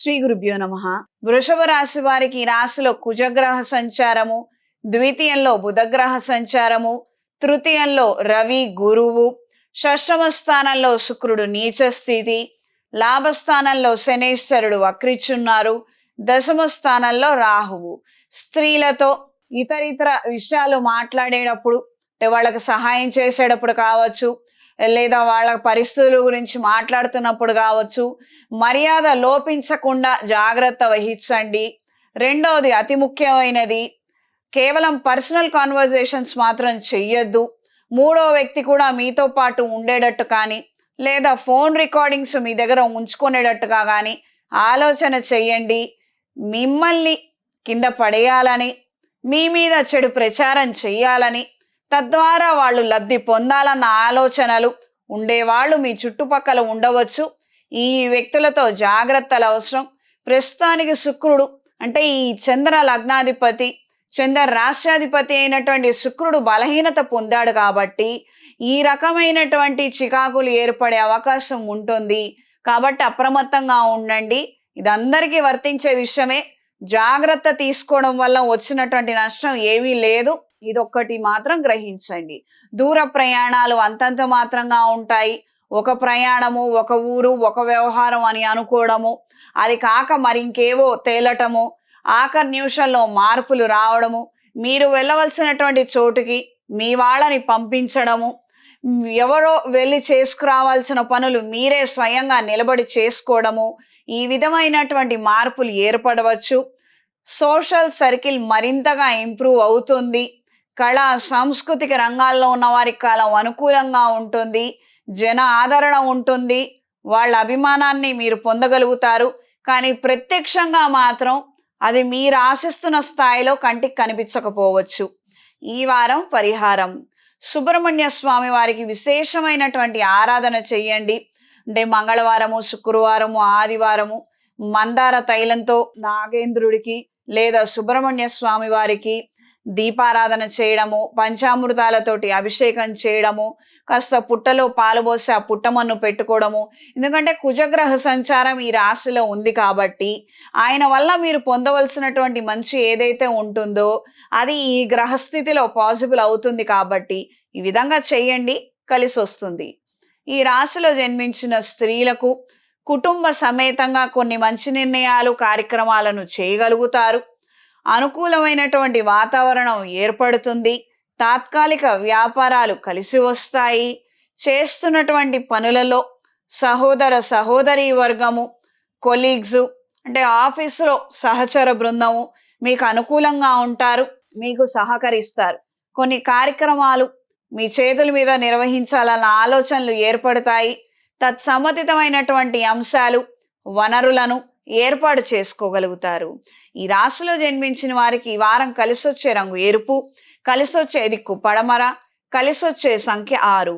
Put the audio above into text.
శ్రీ గురుభ్యో నమః. వృషభ రాశి వారికి ఈ రాశిలో కుజగ్రహ సంచారము, ద్వితీయంలో బుధగ్రహ సంచారము, తృతీయంలో రవి గురువు, షష్టమ స్థానంలో శుక్రుడు నీచ స్థితి, లాభస్థానంలో శనేశ్వరుడు వక్రిచున్నారు, దశమ స్థానంలో రాహువు. స్త్రీలతో ఇతరితర విషయాలు మాట్లాడేటప్పుడు, అంటే వాళ్ళకి సహాయం చేసేటప్పుడు కావచ్చు, లేదా వాళ్ళ పరిస్థితుల గురించి మాట్లాడుతున్నప్పుడు కావచ్చు, మర్యాద లోపించకుండా జాగ్రత్త వహించండి. రెండవది అతి ముఖ్యమైనది, కేవలం పర్సనల్ కాన్వర్జేషన్స్ మాత్రం చెయ్యొద్దు. మూడో వ్యక్తి కూడా మీతో పాటు ఉండేటట్టు కానీ, లేదా ఫోన్ రికార్డింగ్స్ మీ దగ్గర ఉంచుకునేటట్టుగా కానీ ఆలోచన చెయ్యండి. మిమ్మల్ని కింద పడేయాలని, మీ మీద చెడు ప్రచారం చెయ్యాలని, తద్వారా వాళ్ళు లబ్ధి పొందాలన్న ఆలోచనలు ఉండేవాళ్ళు మీ చుట్టుపక్కల ఉండవచ్చు. ఈ వ్యక్తులతో జాగ్రత్తలు అవసరం. ప్రస్తుతానికి శుక్రుడు, అంటే ఈ చంద్ర లగ్నాధిపతి, చంద్ర రాష్ట్రాధిపతి అయినటువంటి శుక్రుడు బలహీనత పొందాడు కాబట్టి ఈ రకమైనటువంటి చికాకులు ఏర్పడే అవకాశం ఉంటుంది. కాబట్టి అప్రమత్తంగా ఉండండి. ఇది అందరికీ వర్తించే విషయమే. జాగ్రత్త తీసుకోవడం వల్ల వచ్చినటువంటి నష్టం ఏమీ లేదు. ఇదొక్కటి మాత్రం గ్రహించండి. దూర ప్రయాణాలు అంతంత మాత్రంగా ఉంటాయి. ఒక ప్రయాణము, ఒక ఊరు, ఒక వ్యవహారం అని అనుకోవడము, అది కాక మరింకేవో తేలటము, ఆఖరి నిమిషంలో మార్పులు రావడము, మీరు వెళ్ళవలసినటువంటి చోటుకి మీ వాళ్ళని పంపించడము, ఎవరో వెళ్ళి చేసుకురావాల్సిన పనులు మీరే స్వయంగా నిలబడి చేసుకోవడము, ఈ విధమైనటువంటి మార్పులు ఏర్పడవచ్చు. సోషల్ సర్కిల్ మరింతగా ఇంప్రూవ్ అవుతుంది. కళా సాంస్కృతిక రంగాల్లో ఉన్న వారికి కాలం అనుకూలంగా ఉంటుంది. జన ఆదరణ ఉంటుంది. వాళ్ళ అభిమానాన్ని మీరు పొందగలుగుతారు. కానీ ప్రత్యక్షంగా మాత్రం అది మీరు ఆశిస్తున్న స్థాయిలో కంటికి కనిపించకపోవచ్చు. ఈ వారం పరిహారం, సుబ్రహ్మణ్య స్వామి వారికి విశేషమైనటువంటి ఆరాధన చెయ్యండి. అంటే మంగళవారము, శుక్రవారము, ఆదివారము మందార తైలంతో నాగేంద్రుడికి లేదా సుబ్రహ్మణ్య స్వామి వారికి దీపారాధన చేయడము, పంచామృతాలతోటి అభిషేకం చేయడము, కాస్త పుట్టలో పాలు పోసి ఆ పుట్టమన్ను పెట్టుకోవడము. ఎందుకంటే కుజగ్రహ సంచారం ఈ రాశిలో ఉంది కాబట్టి ఆయన వల్ల మీరు పొందవలసినటువంటి మంచి ఏదైతే ఉంటుందో అది ఈ గ్రహస్థితిలో పాసిబుల్ అవుతుంది. కాబట్టి ఈ విధంగా చేయండి, కలిసి వస్తుంది. ఈ రాశిలో జన్మించిన స్త్రీలకు కుటుంబ సమేతంగా కొన్ని మంచి నిర్ణయాలు, కార్యక్రమాలను చేయగలుగుతారు. అనుకూలమైనటువంటి వాతావరణం ఏర్పడుతుంది. తాత్కాలిక వ్యాపారాలు కలిసి వస్తాయి. చేస్తున్నటువంటి పనులలో సహోదర సహోదరీ వర్గము, కొలీగ్స్, అంటే ఆఫీసులో సహచర బృందము మీకు అనుకూలంగా ఉంటారు, మీకు సహకరిస్తారు. కొన్ని కార్యక్రమాలు మీ చేతుల మీద నిర్వహించాలన్న ఆలోచనలు ఏర్పడతాయి. తత్సమ్మతితమైనటువంటి అంశాలు, వనరులను ఏర్పాటు చేసుకోగలుగుతారు. ఈ రాశిలో జన్మించిన వారికి ఈ వారం కలిసొచ్చే రంగు ఎరుపు, కలిసొచ్చే దిక్కు పడమర, కలిసొచ్చే సంఖ్య 6.